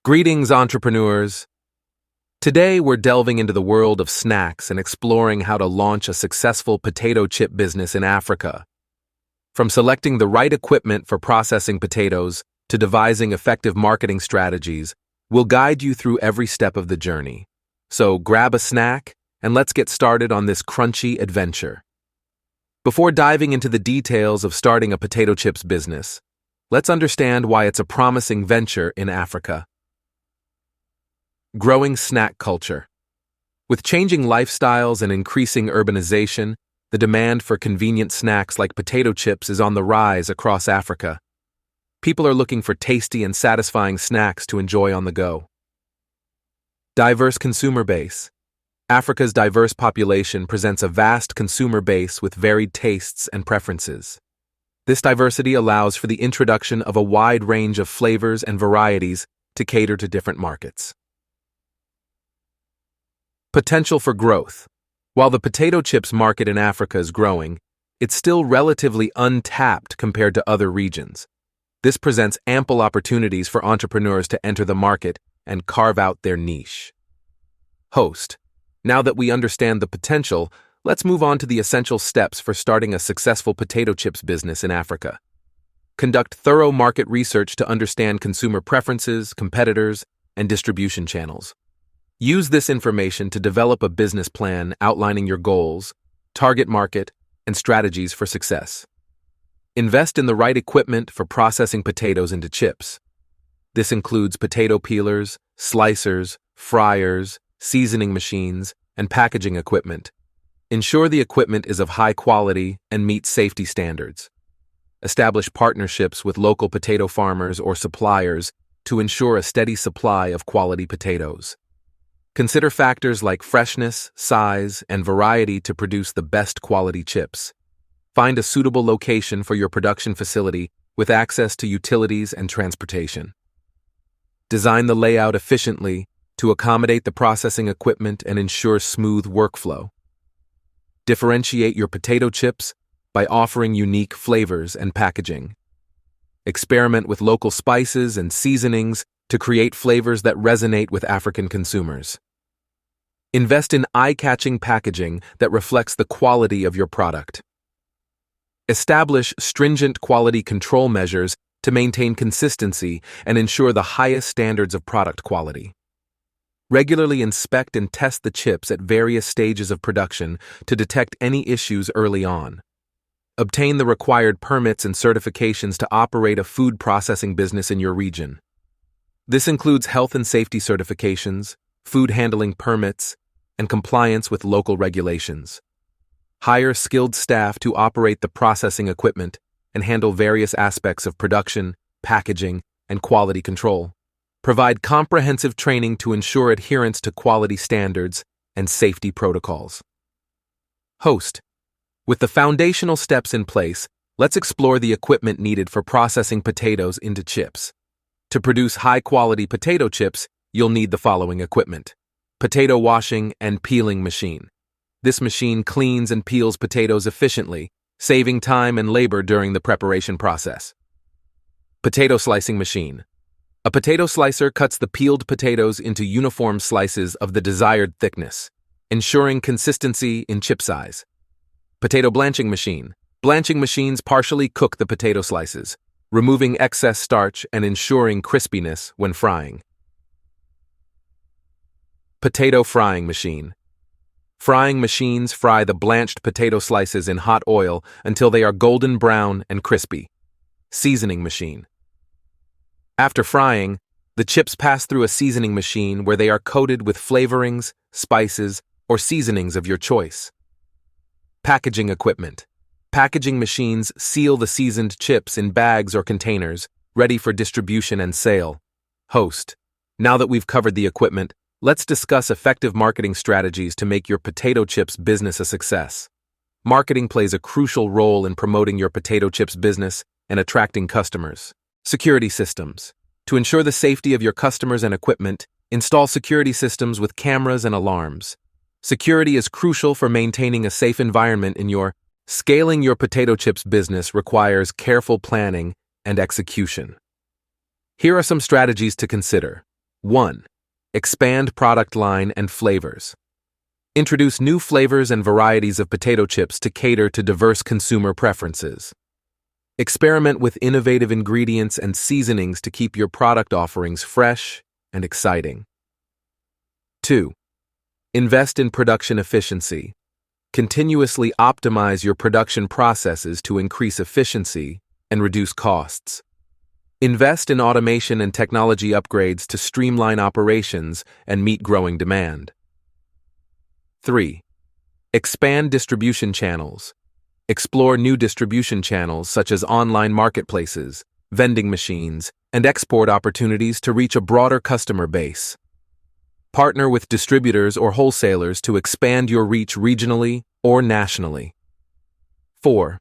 Greetings, entrepreneurs. Today, we're delving into the world of snacks and exploring how to launch a successful potato chip business in Africa. From selecting the right equipment for processing potatoes to devising effective marketing strategies, we'll guide you through every step of the journey. So grab a snack and let's get started on this crunchy adventure. Before diving into the details of starting a potato chips business, let's understand why it's a promising venture in Africa. Growing snack culture. With changing lifestyles and increasing urbanization, the demand for convenient snacks like potato chips is on the rise across Africa. People are looking for tasty and satisfying snacks to enjoy on the go. Diverse consumer base. Africa's diverse population presents a vast consumer base with varied tastes and preferences. This diversity allows for the introduction of a wide range of flavors and varieties to cater to different markets. Potential for growth. While the potato chips market in Africa is growing, it's still relatively untapped compared to other regions. This presents ample opportunities for entrepreneurs to enter the market and carve out their niche. Host. Now that we understand the potential, let's move on to the essential steps for starting a successful potato chips business in Africa. Conduct thorough market research to understand consumer preferences, competitors, and distribution channels. Use this information to develop a business plan outlining your goals, target market, and strategies for success. Invest in the right equipment for processing potatoes into chips. This includes potato peelers, slicers, fryers, seasoning machines, and packaging equipment. Ensure the equipment is of high quality and meets safety standards. Establish partnerships with local potato farmers or suppliers to ensure a steady supply of quality potatoes. Consider factors like freshness, size, and variety to produce the best quality chips. Find a suitable location for your production facility with access to utilities and transportation. Design the layout efficiently to accommodate the processing equipment and ensure smooth workflow. Differentiate your potato chips by offering unique flavors and packaging. Experiment with local spices and seasonings to create flavors that resonate with African consumers. Invest in eye-catching packaging that reflects the quality of your product. Establish stringent quality control measures to maintain consistency and ensure the highest standards of product quality. Regularly inspect and test the chips at various stages of production to detect any issues early on. Obtain the required permits and certifications to operate a food processing business in your region. This includes health and safety certifications, food handling permits, and compliance with local regulations. Hire skilled staff to operate the processing equipment and handle various aspects of production, packaging, and quality control. Provide comprehensive training to ensure adherence to quality standards and safety protocols. Host. With the foundational steps in place, let's explore the equipment needed for processing potatoes into chips. To produce high-quality potato chips, you'll need the following equipment. Potato washing and peeling machine. This machine cleans and peels potatoes efficiently, saving time and labor during the preparation process. Potato slicing machine. A potato slicer cuts the peeled potatoes into uniform slices of the desired thickness, ensuring consistency in chip size. Potato blanching machine. Blanching machines partially cook the potato slices, removing excess starch and ensuring crispiness when frying. Potato frying machine. Frying machines fry the blanched potato slices in hot oil until they are golden brown and crispy. Seasoning machine. After frying, the chips pass through a seasoning machine where they are coated with flavorings, spices, or seasonings of your choice. Packaging equipment. Packaging machines seal the seasoned chips in bags or containers, ready for distribution and sale. Host. Now that we've covered the equipment, let's discuss effective marketing strategies to make your potato chips business a success. Marketing plays a crucial role in promoting your potato chips business and attracting customers. Security systems. To ensure the safety of your customers and equipment, install security systems with cameras and alarms. Security is crucial for maintaining a safe environment in your Scaling your potato chips business requires careful planning and execution. Here are some strategies to consider. 1. Expand product line and flavors. Introduce new flavors and varieties of potato chips to cater to diverse consumer preferences. Experiment with innovative ingredients and seasonings to keep your product offerings fresh and exciting. 2. Invest in production efficiency. Continuously optimize your production processes to increase efficiency and reduce costs. Invest in automation and technology upgrades to streamline operations and meet growing demand. 3. Expand distribution channels. Explore new distribution channels such as online marketplaces, vending machines, and export opportunities to reach a broader customer base. Partner with distributors or wholesalers to expand your reach regionally or nationally. 4.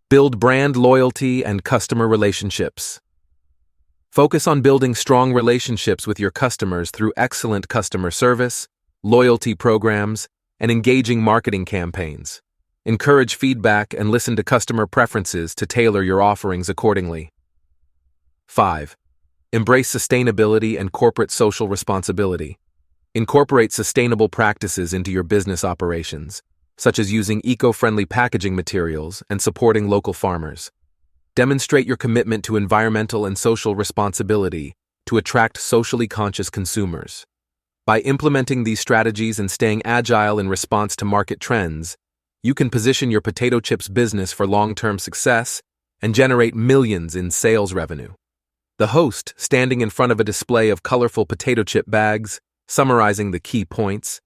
Build brand loyalty and customer relationships. Focus on building strong relationships with your customers through excellent customer service, loyalty programs, and engaging marketing campaigns. Encourage feedback and listen to customer preferences to tailor your offerings accordingly. 5. Embrace sustainability and corporate social responsibility. Incorporate sustainable practices into your business operations, such as using eco-friendly packaging materials and supporting local farmers. Demonstrate your commitment to environmental and social responsibility to attract socially conscious consumers. By implementing these strategies and staying agile in response to market trends, you can position your potato chips business for long-term success and generate millions in sales revenue. The host, standing in front of a display of colorful potato chip bags, summarizing the key points.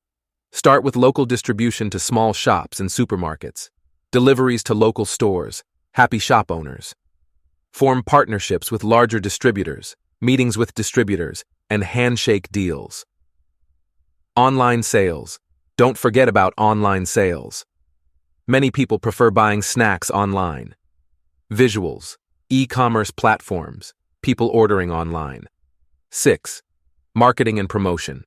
Start with local distribution to small shops and supermarkets, deliveries to local stores, happy shop owners. Form partnerships with larger distributors, meetings with distributors, and handshake deals. Online sales. Don't forget about online sales. Many people prefer buying snacks online. Visuals. E-commerce platforms. People ordering online. 6. Marketing and promotion.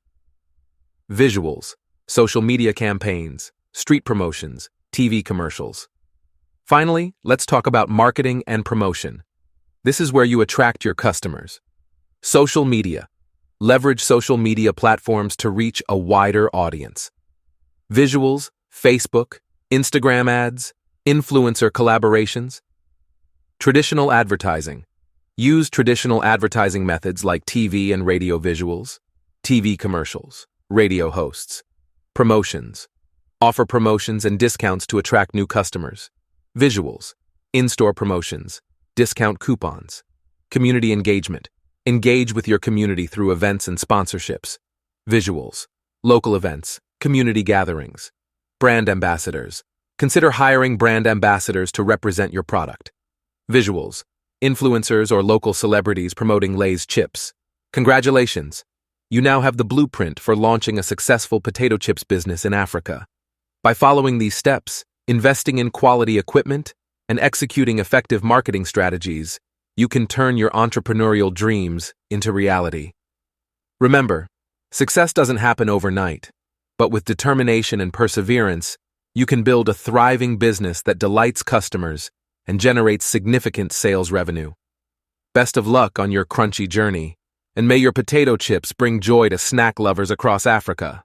Visuals. Social media campaigns, street promotions, TV commercials. Finally, let's talk about marketing and promotion. This is where you attract your customers. Social media. Leverage social media platforms to reach a wider audience. Visuals, Facebook, Instagram ads, influencer collaborations. Traditional advertising. Use traditional advertising methods like TV and radio visuals, TV commercials, radio hosts. Promotions. Offer promotions and discounts to attract new customers. Visuals. In-store promotions. Discount coupons. Community engagement. Engage with your community through events and sponsorships. Visuals. Local events. Community gatherings. Brand ambassadors. Consider hiring brand ambassadors to represent your product. Visuals. Influencers or local celebrities promoting Lay's chips. Congratulations! You now have the blueprint for launching a successful potato chips business in Africa. By following these steps, investing in quality equipment, and executing effective marketing strategies, you can turn your entrepreneurial dreams into reality. Remember, success doesn't happen overnight, but with determination and perseverance, you can build a thriving business that delights customers and generates significant sales revenue. Best of luck on your crunchy journey, and may your potato chips bring joy to snack lovers across Africa.